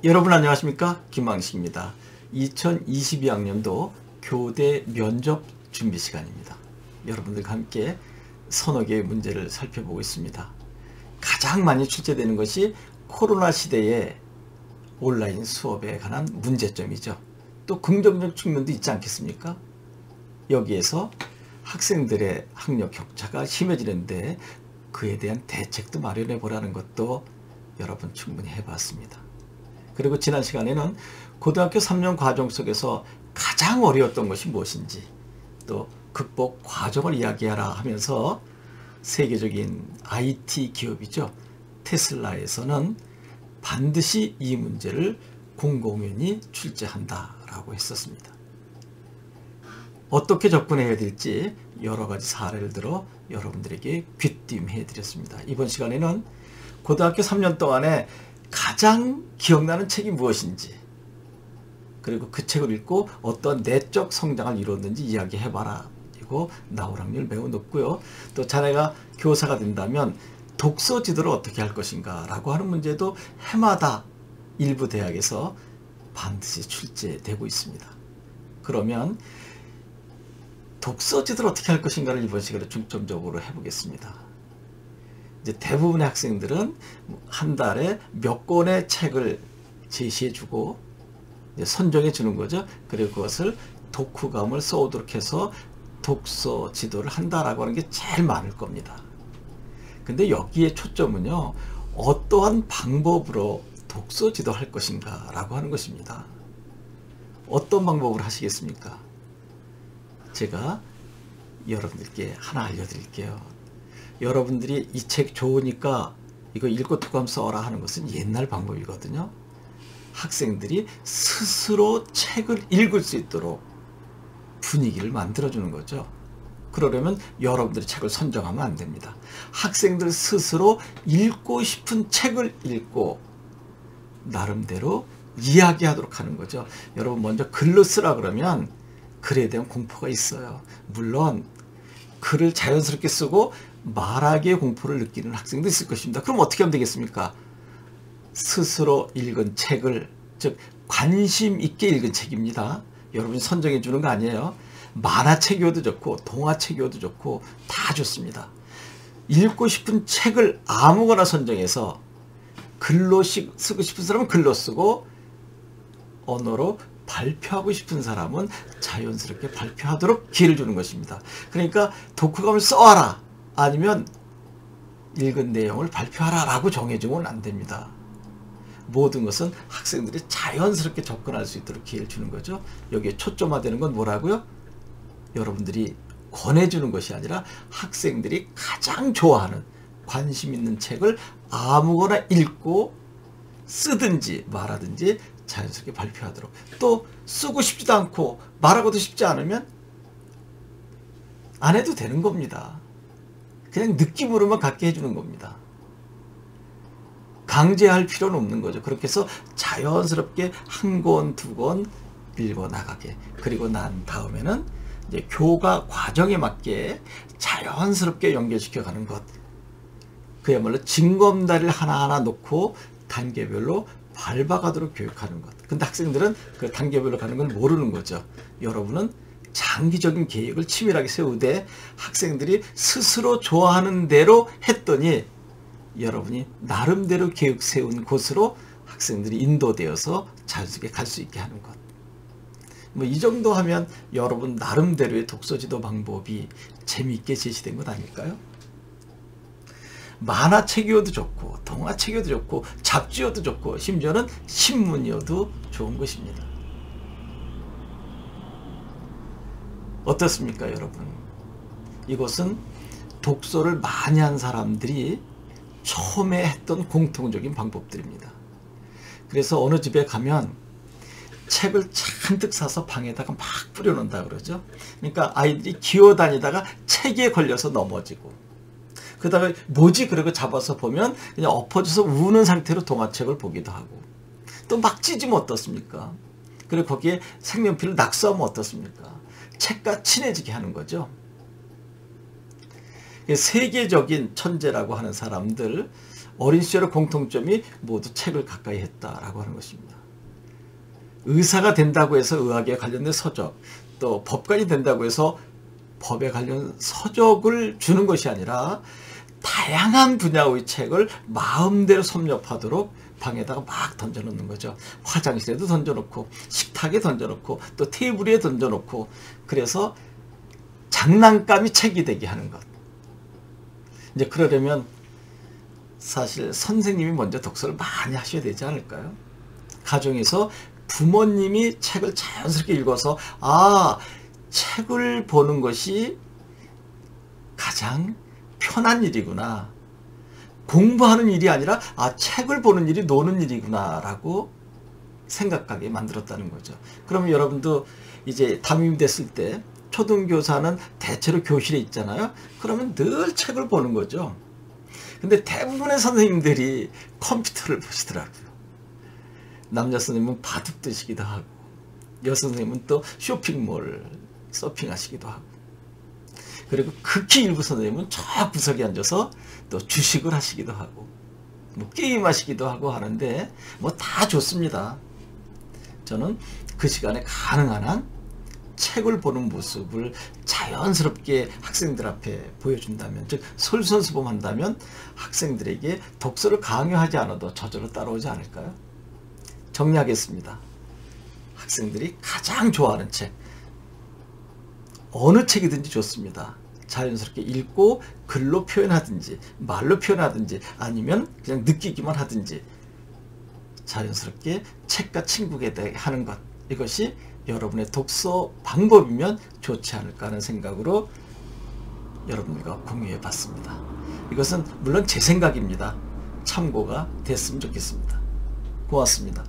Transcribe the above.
여러분 안녕하십니까? 김광식입니다. 2022학년도 교대 면접 준비 시간입니다. 여러분들과 함께 서너 개의 문제를 살펴보고 있습니다. 가장 많이 출제되는 것이 코로나 시대의 온라인 수업에 관한 문제점이죠. 또 긍정적 측면도 있지 않겠습니까? 여기에서 학생들의 학력 격차가 심해지는데 그에 대한 대책도 마련해 보라는 것도 여러분 충분히 해봤습니다. 그리고 지난 시간에는 고등학교 3년 과정 속에서 가장 어려웠던 것이 무엇인지, 또 극복 과정을 이야기하라 하면서 세계적인 IT 기업이죠. 테슬라에서는 반드시 이 문제를 공공연히 출제한다라고 했었습니다. 어떻게 접근해야 될지 여러 가지 사례를 들어 여러분들에게 귀띔해 드렸습니다. 이번 시간에는 고등학교 3년 동안에 가장 기억나는 책이 무엇인지, 그리고 그 책을 읽고 어떤 내적 성장을 이뤘는지 이야기해봐라. 이거 나올 확률 매우 높고요. 또 자네가 교사가 된다면 독서 지도를 어떻게 할 것인가 라고 하는 문제도 해마다 일부 대학에서 반드시 출제되고 있습니다. 그러면 독서 지도를 어떻게 할 것인가를 이번 시간에 중점적으로 해보겠습니다. 이제 대부분의 학생들은 한 달에 몇 권의 책을 제시해주고 선정해 주는 거죠. 그리고 그것을 독후감을 써오도록 해서 독서 지도를 한다라고 하는 게 제일 많을 겁니다. 근데 여기에 초점은요, 어떠한 방법으로 독서 지도할 것인가 라고 하는 것입니다. 어떤 방법으로 하시겠습니까? 제가 여러분들께 하나 알려드릴게요. 여러분들이 이 책 좋으니까 이거 읽고 독후감 써라 하는 것은 옛날 방법이거든요. 학생들이 스스로 책을 읽을 수 있도록 분위기를 만들어주는 거죠. 그러려면 여러분들이 책을 선정하면 안 됩니다. 학생들 스스로 읽고 싶은 책을 읽고 나름대로 이야기하도록 하는 거죠. 여러분 먼저 글로 쓰라 그러면 글에 대한 공포가 있어요. 물론 글을 자연스럽게 쓰고 말하기에 공포를 느끼는 학생도 있을 것입니다. 그럼 어떻게 하면 되겠습니까? 스스로 읽은 책을, 즉 관심 있게 읽은 책입니다. 여러분이 선정해 주는 거 아니에요. 만화책이어도 좋고 동화책이어도 좋고 다 좋습니다. 읽고 싶은 책을 아무거나 선정해서 글로 쓰고 싶은 사람은 글로 쓰고 언어로 발표하고 싶은 사람은 자연스럽게 발표하도록 기회를 주는 것입니다. 그러니까 독후감을 써와라, 아니면 읽은 내용을 발표하라 라고 정해주면 안 됩니다. 모든 것은 학생들이 자연스럽게 접근할 수 있도록 기회를 주는 거죠. 여기에 초점화되는 건 뭐라고요? 여러분들이 권해주는 것이 아니라 학생들이 가장 좋아하는 관심 있는 책을 아무거나 읽고 쓰든지 말하든지 자연스럽게 발표하도록. 또 쓰고 싶지도 않고 말하고도 싶지 않으면 안 해도 되는 겁니다. 그냥 느낌으로만 갖게 해주는 겁니다. 강제할 필요는 없는 거죠. 그렇게 해서 자연스럽게 한 권, 두 권 읽어 나가게. 그리고 난 다음에는 이제 교과 과정에 맞게 자연스럽게 연결시켜 가는 것. 그야말로 징검다리를 하나하나 놓고 단계별로 밟아가도록 교육하는 것. 근데 학생들은 그 단계별로 가는 걸 모르는 거죠. 여러분은 장기적인 계획을 치밀하게 세우되 학생들이 스스로 좋아하는 대로 했더니 여러분이 나름대로 계획 세운 곳으로 학생들이 인도되어서 자연스럽게 갈 수 있게 하는 것. 뭐 이 정도 하면 여러분 나름대로의 독서지도 방법이 재미있게 제시된 것 아닐까요? 만화책이어도 좋고 동화책이어도 좋고 잡지여도 좋고 심지어는 신문이어도 좋은 것입니다. 어떻습니까 여러분? 이것은 독서를 많이 한 사람들이 처음에 했던 공통적인 방법들입니다. 그래서 어느 집에 가면 책을 잔뜩 사서 방에다가 막 뿌려놓는다 그러죠. 그러니까 아이들이 기어다니다가 책에 걸려서 넘어지고, 그 다음에 뭐지? 그러고 잡아서 보면 그냥 엎어져서 우는 상태로 동화책을 보기도 하고, 또 막 찢으면 어떻습니까? 그리고 거기에 색연필을 낙서하면 어떻습니까? 책과 친해지게 하는 거죠. 세계적인 천재라고 하는 사람들, 어린 시절의 공통점이 모두 책을 가까이 했다라고 하는 것입니다. 의사가 된다고 해서 의학에 관련된 서적, 또 법관이 된다고 해서 법에 관련 서적을 주는 것이 아니라 다양한 분야의 책을 마음대로 섭렵하도록 방에다가 막 던져놓는 거죠. 화장실에도 던져놓고 식탁에 던져놓고 또 테이블 에 던져놓고, 그래서 장난감이 책이 되게 하는 것. 이제 그러려면 사실 선생님이 먼저 독서를 많이 하셔야 되지 않을까요? 가정에서 부모님이 책을 자연스럽게 읽어서 책을 보는 것이 가장 편한 일이구나, 공부하는 일이 아니라 책을 보는 일이 노는 일이구나 라고 생각하게 만들었다는 거죠. 그러면 여러분도 이제 담임이 됐을 때 초등교사는 대체로 교실에 있잖아요. 그러면 늘 책을 보는 거죠. 근데 대부분의 선생님들이 컴퓨터를 보시더라고요. 남자 선생님은 바둑 두시기도 하고, 여성 선생님은 또 쇼핑몰 서핑하시기도 하고, 그리고 극히 일부 선생님은 저 구석에 앉아서 또 주식을 하시기도 하고, 뭐 게임하시기도 하고 하는데 뭐 다 좋습니다. 저는 그 시간에 가능한 한 책을 보는 모습을 자연스럽게 학생들 앞에 보여준다면, 즉 솔선수범한다면 학생들에게 독서를 강요하지 않아도 저절로 따라오지 않을까요? 정리하겠습니다. 학생들이 가장 좋아하는 책, 어느 책이든지 좋습니다. 자연스럽게 읽고 글로 표현하든지 말로 표현하든지 아니면 그냥 느끼기만 하든지 자연스럽게 책과 친구게 하는 것, 이것이 여러분의 독서 방법이면 좋지 않을까 하는 생각으로 여러분과 공유해 봤습니다. 이것은 물론 제 생각입니다. 참고가 됐으면 좋겠습니다. 고맙습니다.